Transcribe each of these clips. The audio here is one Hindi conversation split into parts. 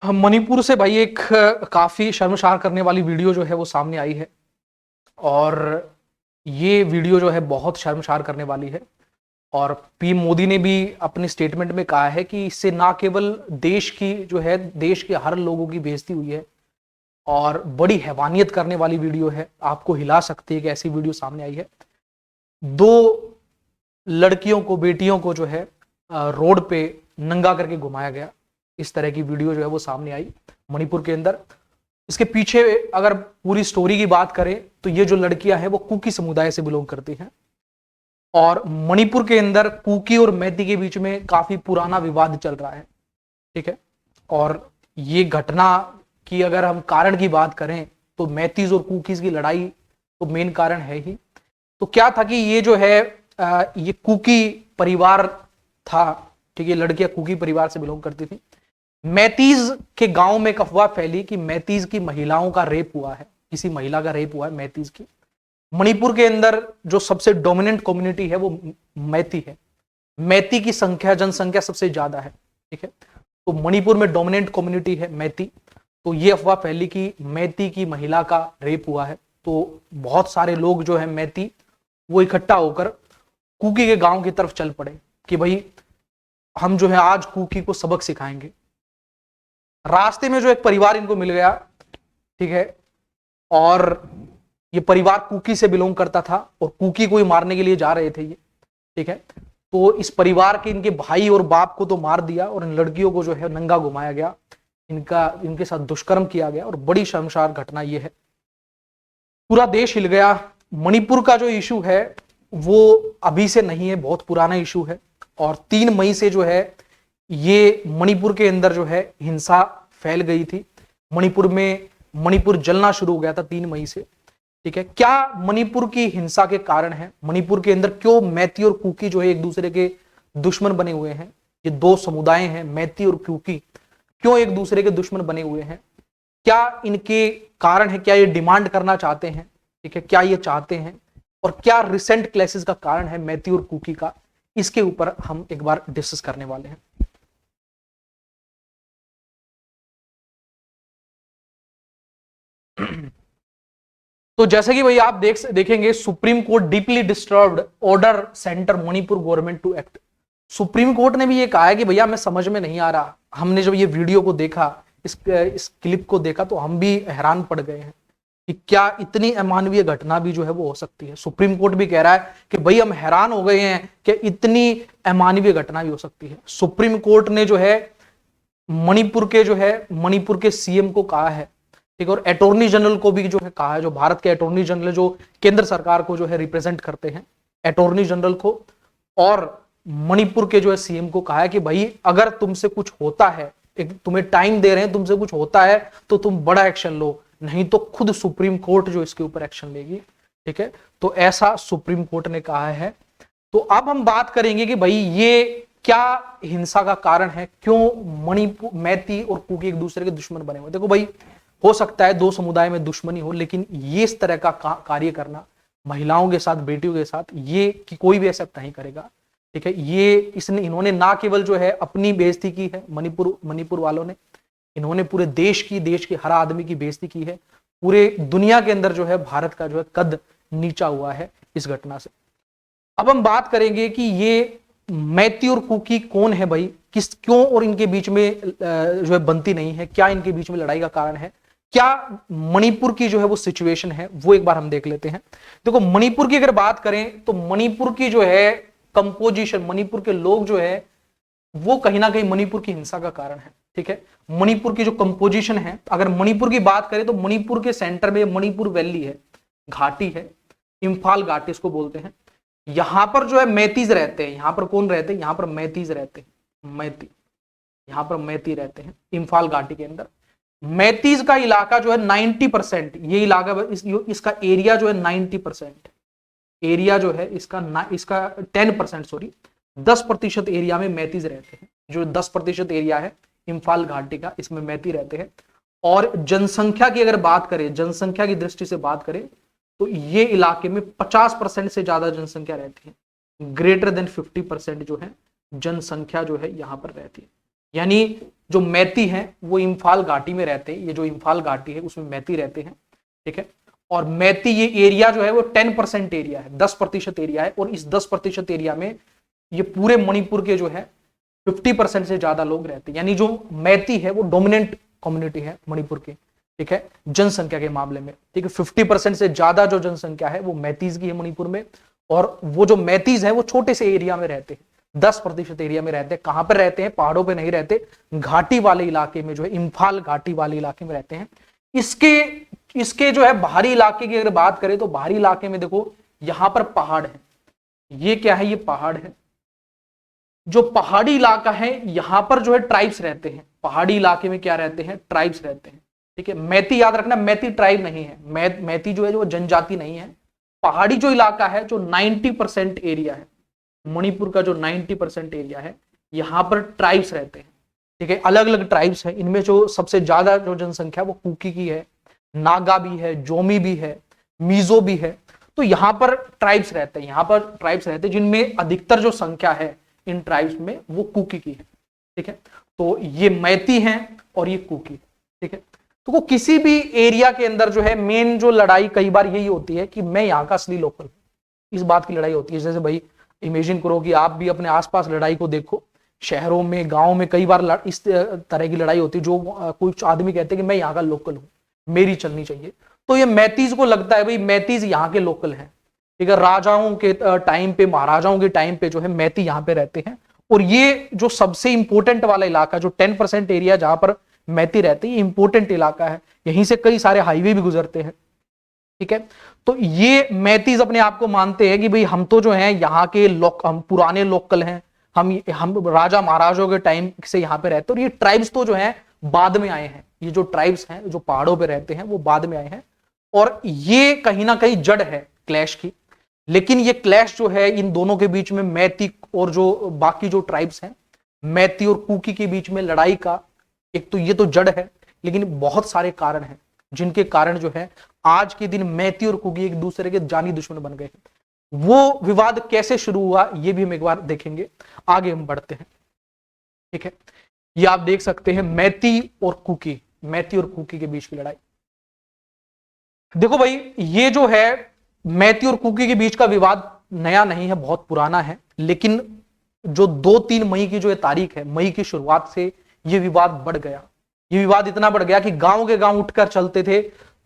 मणिपुर से भाई एक काफी शर्मसार करने वाली वीडियो जो है वो सामने आई है। और ये वीडियो जो है बहुत शर्मसार करने वाली है। और पीएम मोदी ने भी अपने स्टेटमेंट में कहा है कि इससे ना केवल देश की जो है देश के हर लोगों की बेइज्जती हुई है और बड़ी हैवानियत करने वाली वीडियो है, आपको हिला सकती है कि ऐसी वीडियो सामने आई है। दो लड़कियों को, बेटियों को जो है रोड पे नंगा करके घुमाया गया। इस तरह की वीडियो जो है वो सामने आई मणिपुर के अंदर। इसके पीछे अगर पूरी स्टोरी की बात करें तो ये जो लड़कियां हैं वो कुकी समुदाय से बिलोंग करती हैं। और मणिपुर के अंदर कुकी और मैती के बीच में काफी पुराना विवाद चल रहा है, ठीक है। और ये घटना की अगर हम कारण की बात करें तो मैतीज और कुकीज की लड़ाई तो मेन कारण है ही। तो क्या था कि ये जो है ये कुकी परिवार था, ठीक है। लड़कियां कुकी परिवार से बिलोंग करती थी। मैतीज के गांव में एक अफवाह फैली कि मैतीज की महिलाओं का रेप हुआ है, किसी महिला का रेप हुआ है मैतीज की। मणिपुर के अंदर जो सबसे डोमिनेंट कम्युनिटी है वो मैती है। मैती की संख्या, जनसंख्या सबसे ज्यादा है, ठीक है। तो मणिपुर में डोमिनेंट कम्युनिटी है मैती। तो ये अफवाह फैली कि मैती की महिला का रेप हुआ है। तो बहुत सारे लोग जो है मैती वो इकट्ठा होकर कुकी के गांव की तरफ चल पड़े कि भाई हम जो है आज कुकी को सबक सिखाएंगे। रास्ते में जो एक परिवार इनको मिल गया, ठीक है। और ये परिवार कुकी से बिलोंग करता था और कुकी को ही मारने के लिए जा रहे थे ये, ठीक है। तो इस परिवार के इनके भाई और बाप को तो मार दिया और इन लड़कियों को जो है नंगा घुमाया गया, इनके साथ दुष्कर्म किया गया। और बड़ी शर्मसार घटना ये है, पूरा देश हिल गया। मणिपुर का जो इशू है वो अभी से नहीं है, बहुत पुराना इशू है। और 3 मई से जो है ये मणिपुर के अंदर जो है हिंसा फैल गई थी। मणिपुर जलना शुरू हो गया था 3 मई से, ठीक है। क्या मणिपुर की हिंसा के कारण है? मणिपुर के अंदर क्यों मैती और कुकी जो है एक दूसरे के दुश्मन बने हुए हैं? ये दो समुदाय हैं मैती और कुकी, क्यों एक दूसरे के दुश्मन बने हुए हैं? क्या इनके कारण है? क्या ये डिमांड करना चाहते हैं, ठीक है? क्या ये चाहते हैं? और क्या रिसेंट क्लैशेस का कारण है मैती और कुकी का? इसके ऊपर हम एक बार डिस्कस करने वाले हैं। तो जैसे कि भाई आप देखेंगे, Supreme Court deeply disturbed order centre Manipur government to act. Supreme Court ने भी ये कहा है कि भैया हमें समझ में नहीं आ रहा। हमने जब ये वीडियो को देखा, इस क्लिप को देखा, तो हम भी हैरान पड़ गए हैं कि क्या इतनी अमानवीय घटना भी जो है वो हो सकती है। सुप्रीम कोर्ट भी कह रहा है कि भाई हम हैरान हो गए हैं कि इतनी अमानवीय घटना भी हो सकती है। सुप्रीम कोर्ट ने जो है मणिपुर के सीएम को कहा है, ठीक है। और अटॉर्नी जनरल को भी जो है कहा है, जो भारत के अटॉर्नी जनरल जो केंद्र सरकार को जो है रिप्रेजेंट करते हैं, अटॉर्नी जनरल को और मणिपुर के जो है सीएम को कहा है कि भाई अगर तुमसे कुछ होता है, एक तुम्हें टाइम दे रहे हैं, तुमसे कुछ होता है तो तुम बड़ा एक्शन लो, नहीं तो खुद सुप्रीम कोर्ट जो इसके ऊपर एक्शन लेगी, ठीक है। तो ऐसा सुप्रीम कोर्ट ने कहा है। तो अब हम बात करेंगे कि भाई ये क्या हिंसा का कारण है, क्यों मणिपुर मैती और कुकी एक दूसरे के दुश्मन बने हुए। देखो भाई, हो सकता है दो समुदाय में दुश्मनी हो, लेकिन ये इस तरह का कार्य करना महिलाओं के साथ, बेटियों के साथ, ये कि कोई भी एक्सेप्ट नहीं करेगा, ठीक है। इन्होंने ना केवल जो है अपनी बेइज्जती की है, मणिपुर वालों ने, इन्होंने पूरे देश के हर आदमी की बेइज्जती की है। पूरे दुनिया के अंदर जो है भारत का जो है कद नीचा हुआ है इस घटना से। अब हम बात करेंगे कि ये मैती और कुकी कौन है भाई, क्यों और इनके बीच में जो है बनती नहीं है, क्या इनके बीच में लड़ाई का कारण है, क्या मणिपुर की जो है वो सिचुएशन है, वो एक बार हम देख लेते हैं। देखो, मणिपुर की अगर बात करें तो मणिपुर की जो है कंपोजिशन, मणिपुर के लोग जो है वो कहीं ना कहीं मणिपुर की हिंसा का कारण है, ठीक है। मणिपुर की जो कंपोजिशन है, अगर मणिपुर की बात करें तो मणिपुर के सेंटर में मणिपुर वैली है, घाटी है, इंफाल घाटी इसको बोलते हैं। यहां पर जो है मैतीज रहते हैं। यहां पर कौन रहते हैं? यहां पर मैतीज रहते हैं, मैती, यहां पर मैती रहते हैं इंफाल घाटी के अंदर। मैतीज का इलाका जो है 90%, ये इलाका इसका एरिया जो है 90%, एरिया जो है इसका 10%, सॉरी 10% एरिया में मैतीज रहते हैं। जो 10% एरिया है इंफाल घाटी का, इसमें मैती रहते हैं। और जनसंख्या की अगर बात करें, जनसंख्या की दृष्टि से बात करें तो ये इलाके में 50% से ज्यादा जनसंख्या रहती है। ग्रेटर देन 50% जो है जनसंख्या जो है यहां पर रहती है। यानी जो मैती हैं वो इम्फाल घाटी में रहते हैं, ये जो इम्फाल घाटी है उसमें मैती रहते हैं, ठीक है। और मैती ये एरिया जो है वो 10% एरिया है, 10% एरिया है, और इस 10% एरिया में ये पूरे मणिपुर के जो है 50% से ज्यादा लोग रहते हैं। यानी जो मैती है वो डोमिनेंट कम्युनिटी है मणिपुर की, ठीक है, जनसंख्या के मामले में, ठीक है। 50% से ज्यादा जो जनसंख्या है वो मैतीज की है मणिपुर में, और वो जो मैतीज है वो छोटे से एरिया में रहते हैं, 10% एरिया में रहते हैं। कहां पर रहते हैं? पहाड़ों पे नहीं रहते, घाटी वाले इलाके में जो है, इम्फाल घाटी वाले इलाके में रहते हैं। इसके जो है बाहरी इलाके की अगर बात करें तो बाहरी इलाके में देखो यहां पर पहाड़ है, ये क्या है? ये पहाड़ है। जो पहाड़ी इलाका है यहां पर जो है ट्राइब्स रहते हैं, पहाड़ी इलाके में क्या रहते हैं? ट्राइब्स रहते हैं, ठीक है। मैती याद रखना, मैती ट्राइब नहीं है, मैती जो है वो जनजाति नहीं है। पहाड़ी जो इलाका है, जो 90% एरिया है मणिपुर का, जो 90% एरिया है, यहां पर ट्राइब्स रहते हैं, ठीक है। अलग अलग ट्राइब्स है, इनमें जो सबसे ज्यादा जो जनसंख्या वो कुकी की है, नागा भी है, जोमी भी है, मीजो भी है। तो यहां पर ट्राइब्स रहते हैं, यहां पर ट्राइब्स रहते हैं जिनमें अधिकतर जो संख्या है इन ट्राइब्स में वो कुकी की है, ठीक है। तो ये मैती हैं और ये कुकी, ठीक है। तो वो किसी भी एरिया के अंदर जो है मेन जो लड़ाई कई बार यही होती है कि मैं यहाँ का असली लोकल, इस बात की लड़ाई होती है। जैसे भाई इमेजिन करो कि आप भी अपने आसपास लड़ाई को देखो, शहरों में, गांव में कई बार इस तरह की लड़ाई होती है, जो कुछ आदमी कहते हैं कि मैं यहाँ का लोकल हूँ, मेरी चलनी चाहिए। तो ये मैतीज को लगता है भाई मैतीज यहाँ के लोकल हैं, ठीक है। राजाओं के टाइम पे, महाराजाओं के टाइम पे जो है मैती यहाँ पे रहते हैं, और ये जो सबसे इंपॉर्टेंट वाला इलाका, जो 10% एरिया जहां पर मैती रहते हैं, इंपॉर्टेंट इलाका है, यहीं से कई सारे हाईवे भी गुजरते हैं, ठीक है। तो ये मैतीज अपने आप को मानते हैं कि भाई हम तो जो है यहाँ के हम पुराने लोकल हैं, हम राजा महाराजाओं के टाइम से यहाँ पे रहते हैं। और ये ट्राइब्स तो जो है बाद में आए हैं, ये जो ट्राइब्स हैं जो पहाड़ों पे रहते हैं वो बाद में आए हैं, और ये कहीं ना कहीं जड़ है क्लैश की। लेकिन ये क्लैश जो है इन दोनों के बीच में, मैती और जो बाकी जो ट्राइब्स हैं, मैती और कुकी के बीच में लड़ाई का, एक तो ये तो जड़ है, लेकिन बहुत सारे कारण हैं जिनके कारण जो है आज के दिन मैती और कुकी एक दूसरे के जानी दुश्मन बन गए हैं। वो विवाद कैसे शुरू हुआ ये भी हम एक बार देखेंगे, आगे हम बढ़ते हैं, ठीक है। ये आप देख सकते हैं मैती और कुकी, मैती और कुकी के बीच की लड़ाई। देखो भाई ये जो है मैती और कुकी के बीच का विवाद नया नहीं है, बहुत पुराना है। लेकिन जो 2-3 मई की जो ये तारीख है, मई की शुरुआत से ये विवाद बढ़ गया। ये विवाद इतना बढ़ गया कि गांव के गांव उठकर चलते थे,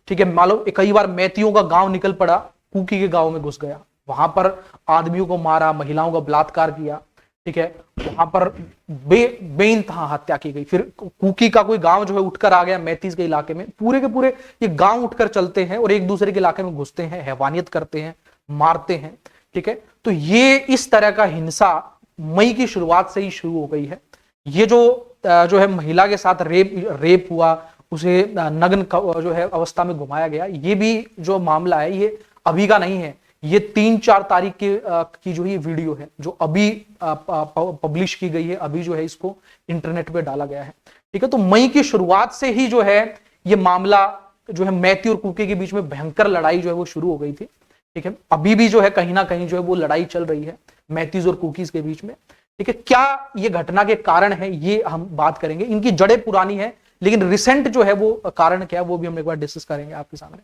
ठीक है। मालूम कई बार मैतियों का गांव निकल पड़ा, कुकी के गांव में घुस गया, वहां पर आदमियों को मारा, महिलाओं का बलात्कार किया, ठीक है। वहां पर बेइंतहा हत्या की गई। फिर कुकी का कोई गांव जो है उठकर आ गया मैतीज के इलाके में, पूरे के पूरे ये गांव उठकर चलते हैं और एक दूसरे के इलाके में घुसते हैं, हैवानियत करते हैं, मारते हैं, ठीक है। तो ये इस तरह का हिंसा मई की शुरुआत से ही शुरू हो गई है। ये जो है महिला के साथ रेप हुआ, उसे नग्न जो है अवस्था में घुमाया गया, ये भी जो मामला है ये अभी का नहीं है। ये 3-4 तारीख की जो ये वीडियो है जो अभी पब्लिश की गई है, अभी जो है इसको इंटरनेट पे डाला गया है, ठीक है। तो मई की शुरुआत से ही जो है ये मामला जो है मैती और कुकी के बीच में भयंकर लड़ाई जो है वो शुरू हो गई थी, ठीक है। अभी भी जो है कहीं ना कहीं जो है वो लड़ाई चल रही है मैतीज और कुकीज के बीच में, ठीक है। क्या ये घटना के कारण है ये हम बात करेंगे, इनकी जड़ें पुरानी है लेकिन रिसेंट जो है वो कारण क्या है वो भी हम एक बार डिस्कस करेंगे आपके सामने।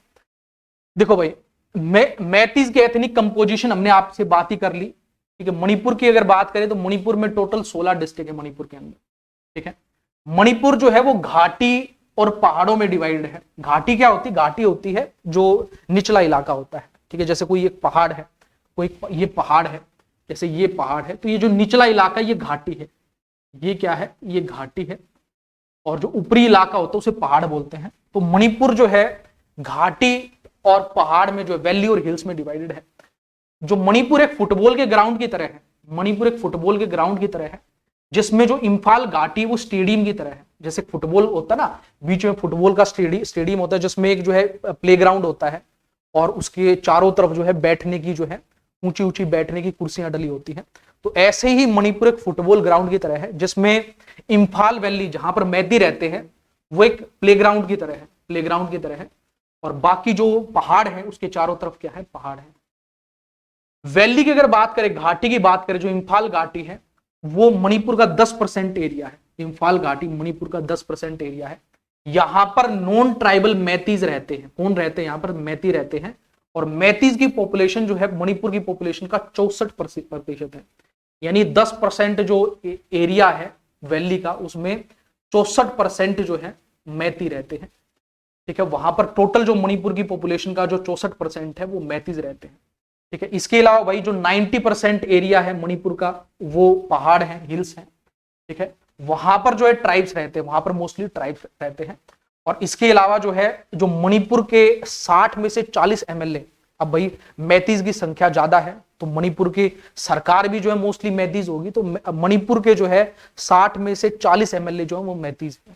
देखो भाई मैतीज के एथनिक कंपोजिशन हमने आपसे बात ही कर ली, ठीक है। मणिपुर की अगर बात करें तो मणिपुर में टोटल 16 डिस्ट्रिक्ट है मणिपुर के अंदर, ठीक है। मणिपुर जो है वो घाटी और पहाड़ों में डिवाइडेड है। घाटी क्या होती है? घाटी होती है जो निचला इलाका होता है, ठीक है। जैसे कोई एक पहाड़ है, कोई ये पहाड़ है, जैसे ये पहाड़ है, तो ये जो निचला इलाका है ये घाटी है, ये क्या है? ये घाटी है। और जो ऊपरी इलाका होता है उसे पहाड़ बोलते हैं। तो मणिपुर जो है घाटी और पहाड़ में, जो वैली और हिल्स में डिवाइडेड है। जो मणिपुर एक फुटबॉल के ग्राउंड की तरह है, मणिपुर एक फुटबॉल के ग्राउंड की तरह है, जिसमें जो इम्फाल घाटी वो स्टेडियम की तरह है। जैसे फुटबॉल होता है ना, बीच में फुटबॉल का स्टेडियम होता है जिसमें एक जो है प्ले ग्राउंड होता है और उसके चारों तरफ जो है बैठने की जो है ऊंची ऊंची बैठने की कुर्सियां डली होती हैं। तो ऐसे ही मणिपुर एक फुटबॉल ग्राउंड की तरह है जिसमें इम्फाल वैली जहां पर मैती रहते हैं वो एक प्लेग्राउंड की तरह है, प्लेग्राउंड की तरह है। और बाकी जो पहाड़ है उसके चारों तरफ क्या है? पहाड़ है। वैली की अगर बात करें, घाटी की बात करें, जो इम्फाल घाटी है वो मणिपुर का 10% एरिया है, इंफाल घाटी मणिपुर का 10% एरिया है। यहां पर नॉन ट्राइबल मैतीज रहते हैं। कौन रहते हैं? यहां पर मैती रहते हैं। और मैतीज की पॉपुलेशन जो है मणिपुर की पॉपुलेशन का 64% है। यानी 10% जो एरिया है वैली का, उसमें 64% जो है मैती रहते हैं। ठीक है, वहां पर टोटल जो मणिपुर की पॉपुलेशन का जो 64% है वो मैतीज रहते हैं। ठीक है, इसके अलावा भाई जो 90% एरिया है मणिपुर का वो पहाड़ है, हिल्स है। ठीक है, वहां पर जो है ट्राइब्स रहते हैं, वहां पर मोस्टली ट्राइब्स रहते हैं। और इसके अलावा जो है जो मणिपुर के 60 में से 40 एमएलए, अब भाई मैतीज की संख्या ज्यादा है तो मणिपुर की सरकार भी जो है मोस्टली मैतीज होगी, तो मणिपुर के जो है 60 में से 40 एमएलए जो है वो मैतीज है।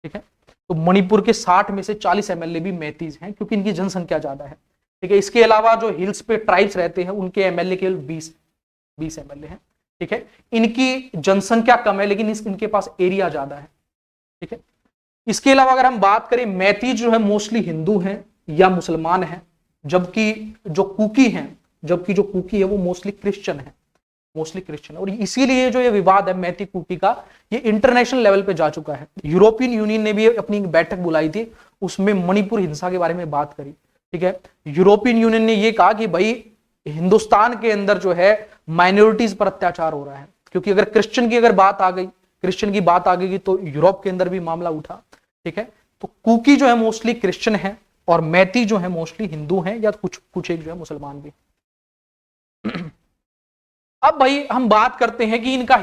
ठीक है, तो मणिपुर के 60 में से 40 एमएलए भी मैतीज हैं क्योंकि इनकी जनसंख्या ज्यादा है। ठीक है, इसके अलावा जो हिल्स पे ट्राइब्स रहते हैं उनके एमएलए केवल 20 एमएलए हैं। ठीक है, इनकी जनसंख्या कम है लेकिन इनके पास एरिया ज्यादा है। ठीक है, इसके अलावा अगर हम बात करें, मैतीज जो है मोस्टली हिंदू हैं या मुसलमान हैं, जबकि जो कुकी है वो मोस्टली क्रिश्चियन है, और इसीलिए जो ये विवाद है मैती कुकी का, ये इंटरनेशनल लेवल पे जा चुका है। यूरोपियन यूनियन ने भी अपनी एक बैठक बुलाई थी, उसमें मणिपुर हिंसा के बारे में बात करी। ठीक है, यूरोपियन यूनियन ने ये कहा कि भाई हिंदुस्तान के अंदर जो है माइनॉरिटीज पर अत्याचार हो रहा है, क्योंकि अगर क्रिश्चियन की बात आ गई तो यूरोप के अंदर भी मामला उठा। ठीक है, तो कुकी जो है मोस्टली क्रिश्चियन है और मैती जो है मोस्टली हिंदू हैं या कुछ एक जो है मुसलमान भी। अब भाई हम बात करते हैं कि इनका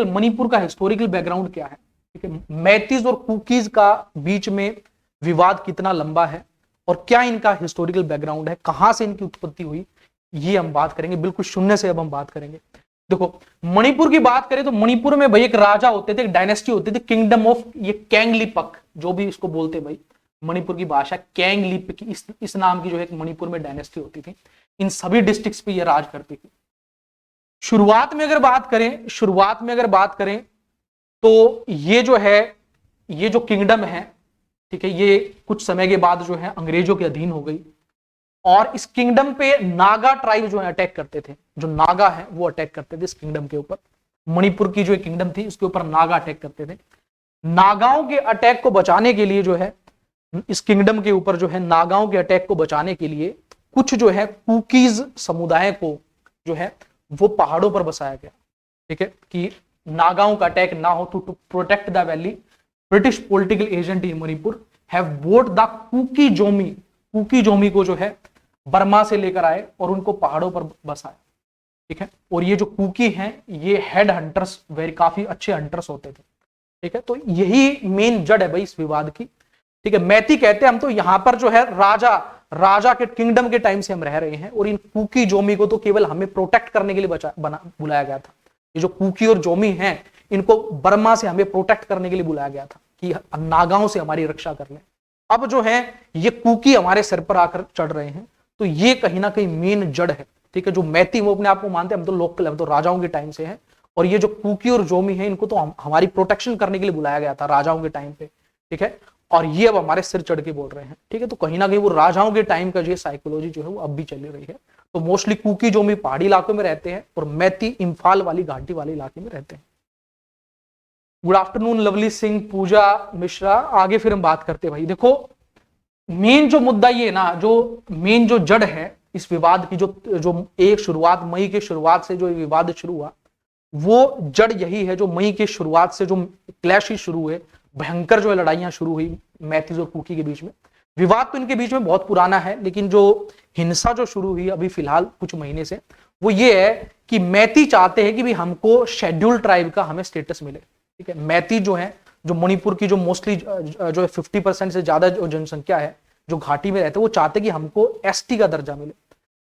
मणिपुर का हिस्टोरिकल बैकग्राउंड क्या है। ठीक है, मैतीज और कुकीज का बीच में विवाद कितना लंबा है और क्या इनका हिस्टोरिकल बैकग्राउंड है, कहां से इनकी उत्पत्ति हुई, ये हम बात करेंगे बिल्कुल शून्य से। अब हम बात करेंगे, देखो मणिपुर की बात करें तो मणिपुर में भाई एक राजा होते थे, एक डायनेस्टी होती थी, किंगडम ऑफ ये कैंगलिपक, जो भी इसको बोलते भाई मणिपुर की भाषा कैंगलिप की, इस नाम की जो है मणिपुर में डायनेस्टी होती थी। इन सभी डिस्ट्रिक्ट्स पे ये राज करती थी। शुरुआत में अगर बात करें तो ये जो किंगडम है, ठीक है, ये कुछ समय के बाद जो है अंग्रेजों के अधीन हो गई और इस किंगडम पे नागा ट्राइब जो है अटैक करते थे। जो नागा है वो अटैक करते थे इस किंगडम के ऊपर। मणिपुर की जो किंगडम थी उसके ऊपर नागा अटैक करते थे। नागाओं के अटैक को बचाने के लिए जो है इस किंगडम के ऊपर जो है नागाओं के अटैक को बचाने के लिए कुछ जो है कुकीज समुदाय को जो है वो पहाड़ों पर बसाया गया। ठीक है, कि नागाओं का अटैक ना हो, to protect the valley British political agent in Manipur have bought the Kuki Zomi को जो है बर्मा से लेकर आए और उनको पहाड़ों पर बसाया। ठीक है, और ये जो कुकी हैं ये हेड हंटर्स, काफी अच्छे हंटर्स होते थे। ठीक है, तो यही मेन जड़ है भाई इस विवाद की। ठीक है, मैती कहते हैं हम तो यहाँ पर जो है राजा के किंगडम के टाइम से हम रह रहे हैं और इन कुकी जोमी को तो केवल हमें प्रोटेक्ट करने के लिए बुलाया गया था। ये जो कुकी और जोमी हैं इनको बर्मा से हमें प्रोटेक्ट करने के लिए बुलाया गया था कि नागाओं से हमारी रक्षा कर लें। अब जो है ये कुकी हमारे सिर पर आकर चढ़ रहे हैं, तो ये कहीं ना कहीं मेन जड़ है। ठीक है, जो मैती वो अपने आप को मानते हैं हम तो लोकल, हम तो राजाओं के टाइम से हैं, और ये जो कुकी और जोमी है इनको तो हमारी प्रोटेक्शन करने के लिए बुलाया गया था राजाओं के टाइम पे। ठीक है, और ये अब हमारे सिर चढ़ के बोल रहे हैं। ठीक है, तो कहीं ना कहीं वो राजाओं के टाइम का जो साइकोलॉजी जो है वो अब भी चली रही है। तो मोस्टली कुकी जोमी पहाड़ी इलाकों में रहते हैं और मैती इम्फाल वाली घाटी वाले इलाके में रहते हैं। गुड आफ्टरनून लवली सिंह, पूजा मिश्रा। आगे फिर हम बात करते हैं भाई। देखो मेन जो मुद्दा ये ना, जो मेन जो जड़ है इस विवाद की, जो एक शुरुआत मई के शुरुआत से जो विवाद शुरू हुआ, वो जड़ यही है। जो मई के शुरुआत से जो क्लैश ही शुरू हुए, भयंकर जो है लड़ाइयां शुरू हुई मैतीज और कुकी के बीच में। विवाद तो इनके बीच में बहुत पुराना है, लेकिन जो हिंसा जो शुरू हुई अभी फिलहाल कुछ महीने से, वो ये है कि मैती चाहते हैं कि भी हमको शेड्यूल ट्राइब का हमें स्टेटस मिले। ठीक है, मैती जो है, जो मणिपुर की जो मोस्टली जो 50% से ज्यादा जो जनसंख्या है जो घाटी में रहते हैं, वो चाहते कि हमको एसटी का दर्जा मिले,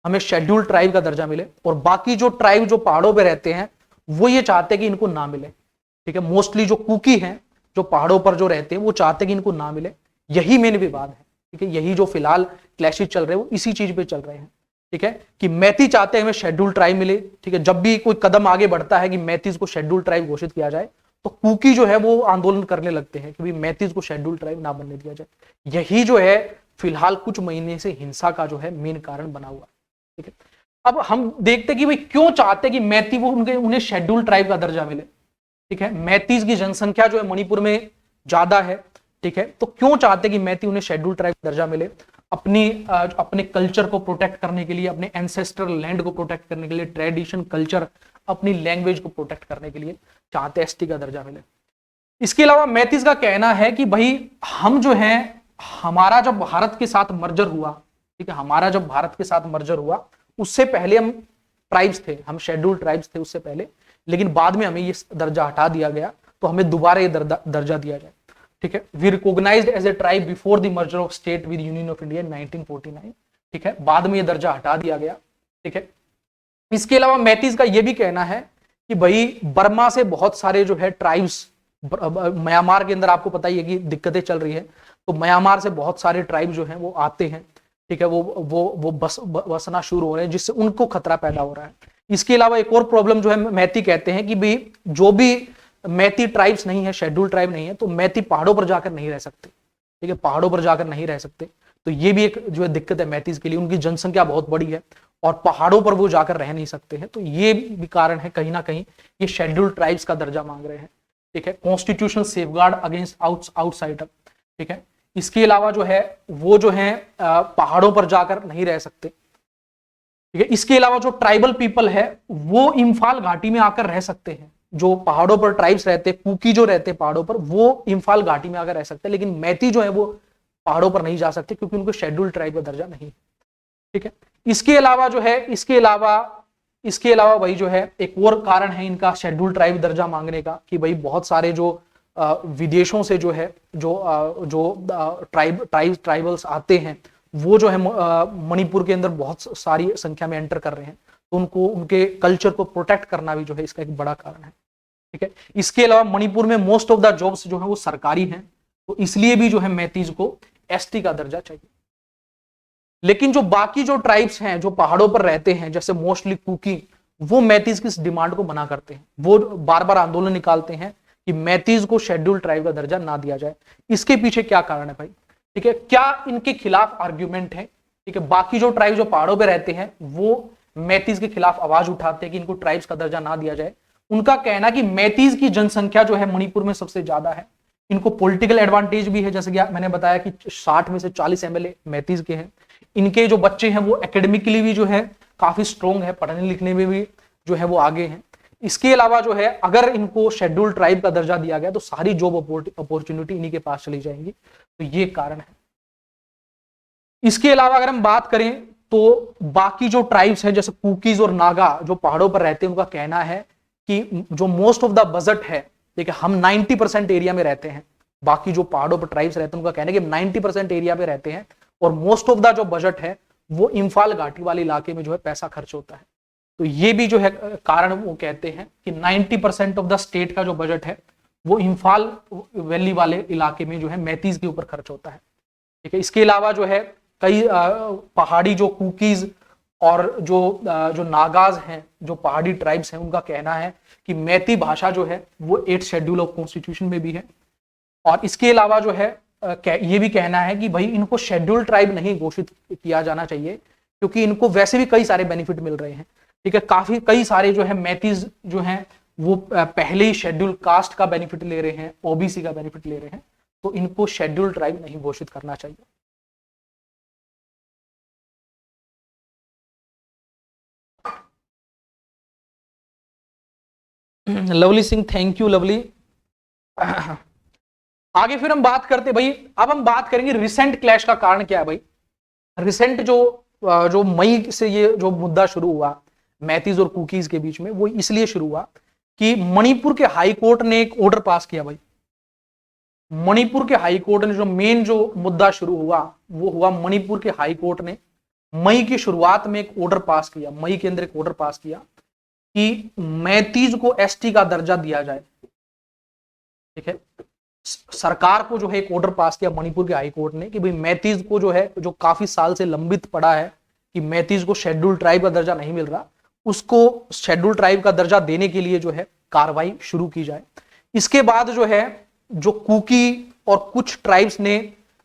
हमें शेड्यूल ट्राइब का दर्जा मिले, और बाकी जो ट्राइब जो पहाड़ों पे रहते हैं वो ये चाहते हैं कि इनको ना मिले। ठीक है, मोस्टली जो कुकी हैं जो पहाड़ों पर जो रहते हैं वो चाहते हैं कि इनको ना मिले। यही मेन विवाद है। ठीक है, यही जो फिलहाल क्लैशेस चल रहे हैं वो इसी चीज पे चल रहे हैं। ठीक है, कि मैती चाहते हैं हमें शेड्यूल ट्राइब मिले। ठीक है, जब भी कोई कदम आगे बढ़ता है कि मैतीज को शेड्यूल ट्राइब घोषित किया जाए, तो कुकी जो है वो आंदोलन करने लगते हैं कि भाई मैतीज को शेड्यूल ट्राइब ना बनने दिया जाए। यही जो है फिलहाल कुछ महीने से हिंसा का जो है मेन कारण बना हुआ है। ठीक है, अब हम देखते हैं कि भाई क्यों चाहते हैं कि मैती वो उन्हें शेड्यूल ट्राइब का दर्जा मिले। ठीक है, मैतीज की जनसंख्या जो है मणिपुर में ज्यादा है, ठीक है, तो क्यों चाहते कि मैती उन्हें शेड्यूल ट्राइब दर्जा मिले? अपने कल्चर को प्रोटेक्ट करने के लिए, अपने एंसेस्ट्रल लैंड को प्रोटेक्ट करने के लिए, ट्रेडिशन, कल्चर, अपनी लैंग्वेज को प्रोटेक्ट करने के लिए चाहते एसटी का दर्जा मिले। इसके अलावा मैतीज का कहना है कि भाई हम जो है, हमारा जब भारत के साथ मर्जर हुआ, ठीक है, हमारा जब भारत के साथ मर्जर हुआ उससे पहले हम ट्राइब्स थे, हम शेड्यूल ट्राइब्स थे उससे पहले, लेकिन बाद में हमें ये दर्जा हटा दिया गया, तो हमें दोबारा ये दर्जा दिया जाए, ठीक है। We recognised as a tribe before the merger of state with Union of India 1949, ठीक है, बाद में ये दर्जा हटा दिया गया, ठीक है। इसके अलावा मैतीज का ये भी कहना है कि भाई बर्मा से बहुत सारे जो है ट्राइब्स, म्यांमार के अंदर आपको पता ही है कि दिक्कतें चल रही है, तो म्यांमार से बहुत सारे ट्राइब जो हैं वो आते हैं, ठीक है, वो बसना शुरू हो रहे हैं, जिससे उनको खतरा पैदा हो रहा है। इसके अलावा एक और प्रॉब्लम जो है मैती कहते हैं कि भाई जो भी मैती ट्राइब्स नहीं है, शेड्यूल ट्राइब नहीं है, तो मैती पहाड़ों पर जाकर नहीं रह सकते, ठीक है, पहाड़ों पर जाकर नहीं रह सकते, तो ये भी एक जो है दिक्कत है मैतीज के लिए, उनकी जनसंख्या बहुत बड़ी है और पहाड़ों पर वो जाकर रह नहीं सकते हैं, तो ये भी कारण है कहीं ना कहीं ये शेड्यूल ट्राइब्स का दर्जा मांग रहे हैं, ठीक है। कॉन्स्टिट्यूशनल सेफगार्ड अगेंस्ट आउटसाइडर, ठीक है। इसके अलावा जो है वो जो है पहाड़ों पर जाकर नहीं रह सकते, ठीक है। इसके अलावा जो ट्राइबल पीपल है वो इम्फाल घाटी में आकर रह सकते हैं, जो पहाड़ों पर ट्राइब्स रहते, कुकी जो रहते पहाड़ों पर, वो इम्फाल घाटी में आकर रह सकते हैं, लेकिन मैती जो है वो पहाड़ों पर नहीं जा सकते क्योंकि उनको शेड्यूल ट्राइब का दर्जा नहीं, ठीक है। इसके अलावा जो है, इसके अलावा भाई जो है एक और कारण है इनका शेड्यूल ट्राइब दर्जा मांगने का कि भाई बहुत सारे जो विदेशों से जो है जो ट्राइबल्स आते हैं वो जो है मणिपुर के अंदर बहुत सारी संख्या में एंटर कर रहे हैं, तो उनको उनके कल्चर को प्रोटेक्ट करना भी जो है इसका एक बड़ा कारण है, ठीक है। इसके अलावा मणिपुर में मोस्ट ऑफ द जॉब्स जो है वो सरकारी हैं, तो इसलिए भी जो है मैतीज को एसटी का दर्जा चाहिए। लेकिन जो बाकी जो ट्राइब्स हैं जो पहाड़ों पर रहते हैं, जैसे मोस्टली कुकी, वो मैतीज की इस डिमांड को मना करते हैं, वो बार बार आंदोलन निकालते हैं कि मैतीज को शेड्यूल ट्राइब का दर्जा ना दिया जाए। इसके पीछे क्या कारण है भाई, ठीक है, क्या इनके खिलाफ आर्ग्यूमेंट है, ठीक है। बाकी जो ट्राइब जो पहाड़ों पर रहते हैं वो मैतीज के खिलाफ आवाज उठाते हैं कि इनको ट्राइब्स का दर्जा ना दिया जाए। उनका कहना कि मैतीज की जनसंख्या जो है मणिपुर में सबसे ज्यादा है, इनको पॉलिटिकल एडवांटेज भी है, जैसे कि मैंने बताया कि 60 में से 40 एमएलए मैतीज के हैं, इनके जो बच्चे हैं वो एकेडमिकली भी जो है काफी स्ट्रॉन्ग है, पढ़ने लिखने में भी जो है वो आगे हैं। इसके अलावा जो है अगर इनको शेड्यूल ट्राइब का दर्जा दिया गया तो सारी जॉब अपॉर्चुनिटी इन्हीं के पास चली जाएंगी, तो ये कारण है। इसके अलावा अगर हम बात करें तो बाकी जो ट्राइब्स हैं जैसे कुकीज और नागा जो पहाड़ों पर रहते हैं, उनका कहना है कि जो मोस्ट ऑफ द बजट है, ठीक है, हम 90% एरिया में रहते हैं, बाकी जो पहाड़ों पर ट्राइब्स रहते हैं उनका कहना है कि 90% एरिया पे रहते हैं और मोस्ट ऑफ द जो बजट है वो इम्फाल घाटी वाले इलाके में जो है पैसा खर्च होता है, तो ये भी जो है कारण वो कहते हैं कि 90% ऑफ द स्टेट का जो बजट है वो इम्फाल वैली वाले इलाके में जो है मैतीज के ऊपर खर्च होता है, ठीक है। इसके अलावा जो है कई पहाड़ी जो कुकीज और जो नागाज हैं, जो पहाड़ी ट्राइब्स हैं, उनका कहना है कि मैती भाषा जो है वो 8th शेड्यूल ऑफ कॉन्स्टिट्यूशन में भी है, और इसके अलावा जो है ये भी कहना है कि भाई इनको शेड्यूल ट्राइब नहीं घोषित किया जाना चाहिए क्योंकि इनको वैसे भी कई सारे बेनिफिट मिल रहे हैं, ठीक है। कई सारे जो है मैतीज जो हैं वो पहले ही शेड्यूल कास्ट का बेनिफिट ले रहे हैं, ओबीसी का बेनिफिट ले रहे हैं, तो इनको शेड्यूल ट्राइब नहीं घोषित करना चाहिए। Lovely Singh, thank you lovely. आगे फिर हम बात करते भाई, अब हम बात करेंगे रिसेंट क्लैश का कारण क्या है भाई। रिसेंट जो मई से ये जो मुद्दा शुरू हुआ मैतीज और कुकीज के बीच में, वो इसलिए शुरू हुआ कि मणिपुर के हाई कोर्ट ने एक ऑर्डर पास किया भाई। मणिपुर के हाई कोर्ट ने जो मेन जो मुद्दा शुरू हुआ वो हुआ, मणिपुर के हाई कोर्ट ने मई की शुरुआत में एक ऑर्डर पास किया, मई के अंदर एक ऑर्डर पास किया कि मैतीज को एसटी का दर्जा दिया जाए, ठीक है। सरकार को जो है एक ऑर्डर पास किया मणिपुर के हाई कोर्ट ने कि भाई मैतीज को जो है, जो काफी साल से लंबित पड़ा है कि मैतीज को शेड्यूल ट्राइब का दर्जा नहीं मिल रहा, उसको शेड्यूल ट्राइब का दर्जा देने के लिए जो है कार्रवाई शुरू की जाए। इसके बाद जो है जो कुकी और कुछ ट्राइब्स ने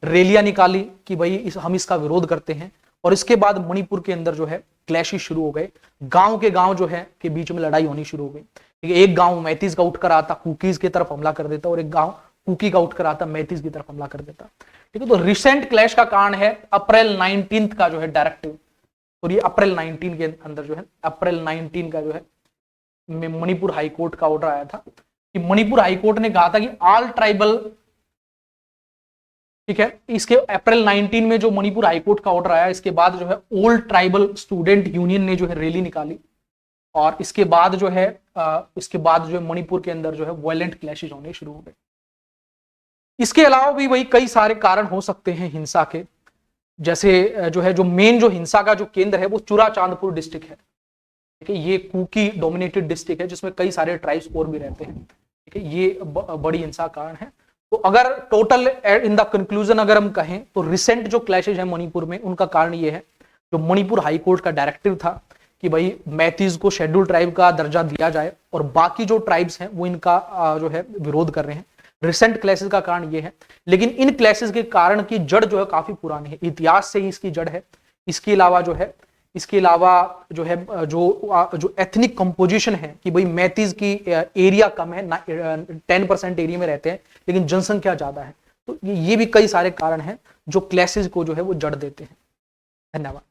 रैलियां निकाली कि भाई हम इसका विरोध करते हैं, और इसके बाद मणिपुर के अंदर जो है क्लैशेस शुरू हो गए, गांव के गांव जो है के बीच में लड़ाई होनी शुरू हो गई। एक गांव मैतीज का उठकर आता, कुकीज की तरफ हमला कर देता, और एक गांव कुकी का उठकर आता, मैतीज की तरफ हमला कर देता। ठीक है, तो रिसेंट क्लैश का कारण है अप्रैल 19 का जो है डायरेक्टिव, और ये अप्रैल 19 के अंदर जो है, अप्रैल 19 का जो है मणिपुर हाईकोर्ट का ऑर्डर आया था कि मणिपुर हाईकोर्ट ने कहा था कि ऑल ट्राइबल, ठीक है, इसके अप्रैल 19 में जो मणिपुर हाईकोर्ट का ऑर्डर आया, इसके बाद जो है ओल्ड ट्राइबल स्टूडेंट यूनियन ने जो है रैली निकाली, और इसके बाद जो है मणिपुर के अंदर जो है वायलेंट क्लैशेस होने शुरू हो गए। इसके अलावा भी वही कई सारे कारण हो सकते हैं हिंसा के, जैसे जो है जो मेन जो हिंसा का जो केंद्र है वो चुराचांदपुर डिस्ट्रिक्ट है। ठीक है, ये कुकी डोमिनेटेड डिस्ट्रिक्ट है जिसमें कई सारे ट्राइब्स और भी रहते हैं। ठीक है, ये बड़ी हिंसा कारण है। तो अगर टोटल इन द कंक्लूजन अगर हम कहें तो रिसेंट जो क्लैशेज है मणिपुर में, उनका कारण ये है जो मणिपुर हाईकोर्ट का डायरेक्टिव था कि भाई मैतीज को शेड्यूल ट्राइब का दर्जा दिया जाए, और बाकी जो ट्राइब्स हैं वो इनका जो है विरोध कर रहे हैं। रिसेंट क्लैशेज का कारण ये है, लेकिन इन क्लैशेज के कारण की जड़ जो है काफी पुरानी है, इतिहास से ही इसकी जड़ है। इसके अलावा जो है जो एथनिक कंपोजिशन है कि भाई मैतीज की एरिया कम है, 10% एरिया में रहते हैं लेकिन जनसंख्या ज्यादा है। तो ये भी कई सारे कारण हैं जो क्लैशेज को जो है वो जड़ देते हैं। धन्यवाद।